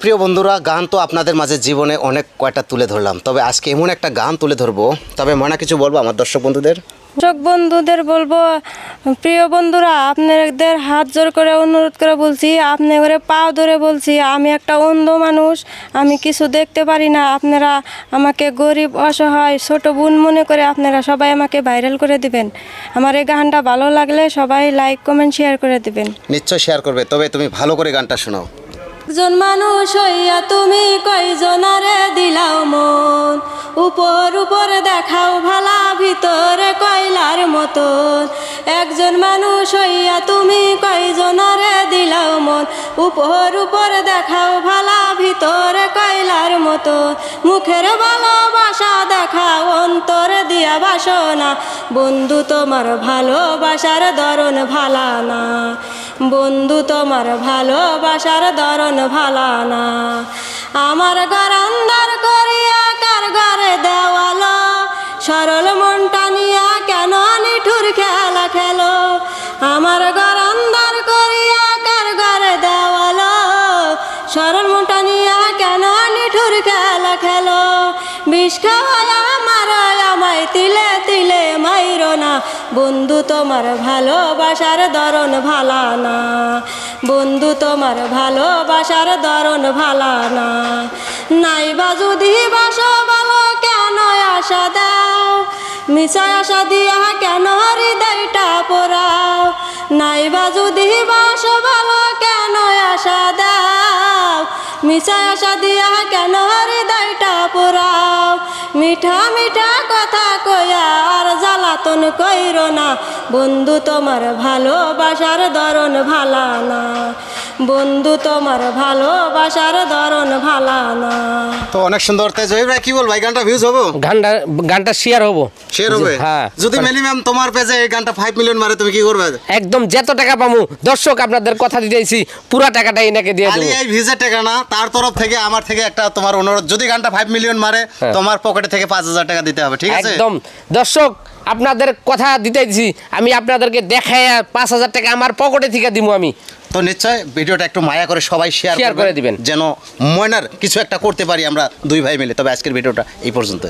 প্রিয় বন্ধুরা, গান তো আপনাদের মাঝে জীবনে অনেক কয়টা তুলে ধরলাম, তবে আজকে এমন একটা গান তুলে ধরবো। তবে মনে কিছু বলবো আমার দর্শক বন্ধুদের? দর্শক বন্ধুদের বলবো, প্রিয় বন্ধুরা, আপনাদের হাত জোর করে অনুরোধ করে বলছি, আপনাদের পা ধরে বলছি, আমি একটা অন্ধ মানুষ, আমি কিছু দেখতে পারি না। আপনারা আমাকে গরিব অসহায় ছোট বোন মনে করে আপনারা সবাই আমাকে ভাইরাল করে দিবেন। আমার এই গানটা ভালো লাগলে সবাই লাইক কমেন্ট শেয়ার করে দিবেন। নিশ্চয় শেয়ার করবে, তবে তুমি ভালো করে গানটা শোনাও। একজন মানুষ হইয়া তুমি কয়জনারে দিলাও মন, উপর উপর দেখাও ভালা, ভিতরে কয়লার মতন। একজন মানুষ হইয়া তুমি কয়জনারে দিলাও মন, উপর উপর দেখাও ভালা, ভিতরে কয়লার মতন। মুখের ভালোবাসা দেখাও, অন্তর দিয়া বাসনা, বন্ধু তোমার ভালোবাসার ধরন ভালা না, বন্ধু তোমার ভালোবাসার ধরন ভালা না। আমার ঘর আন্ধার করিয়া কার ঘরে দেওয়াল, সরল মনটা নিয়া কেন নিঠুর খেলা খেলো। আমার ঘর আন্ধার করিয়া কার ঘরে দেওয়াল, সরল মনটা নিয়া কেন নিঠুর খেলা খেলো। বিষ খাওয়ায় আমায় তিলে তিলে মাইরো না, বন্ধু তোমার ভালোবাসার ধরন ভালা না, বন্ধু তোমার ভালোবাসার ধরন ভালা না। নাইবা যদি বাসো ভালো কেন আশা দাও, মিছা আশা দিয়া কেন হৃদয়টা পোড়াও। নাইবা যদি বাসো ভালো কেন আশা দাও, মিছা আশা দিয়া কেন হৃদয়টা পোড়াও। মিঠা মিঠা কথা কইয়া আর জ্বালাতন কইরো না, বন্ধু তোমার ভালোবাসার ধরন ভালা না, বন্ধু তোমার ভালোবাসার ধরন ভালা না। তো অনেক সুন্দর। তাই জহির ভাই কি বল ভাই, গানটা ভিউজ হবো? গানটা শেয়ার হবো, শেয়ার হবে? হ্যাঁ। যদি মেলি ম্যাম তোমার পেজে এই গানটা 5 মিলিয়ন মারে, তুমি কি করবে? একদম যত টাকা পামু, দর্শক আপনাদের কথা দিতেছি, পুরা টাকাটা এনাকে দিয়ে খালি দেবো। এই ভিউজের টাকা না, তার তরফ থেকে আমার থেকে একটা তোমার অনুরোধ, যদি গানটা 5 মিলিয়ন মারে তোমার পকেটে থেকে 5,000 টাকা দিতে হবে, ঠিক আছে? একদম দর্শক আপনাদের কথা দিতেছি, আমি আপনাদেরকে দেখায় 5,000 টাকা আমার পকেটে থেকে দিব আমি। তো নিশ্চয় ভিডিওটা একটু মায়া করে সবাই শেয়ার করে দিবেন, যেন ময়নার কিছু একটা করতে পারি আমরা দুই ভাই মিলে। তবে আজকের ভিডিওটা এই পর্যন্ত।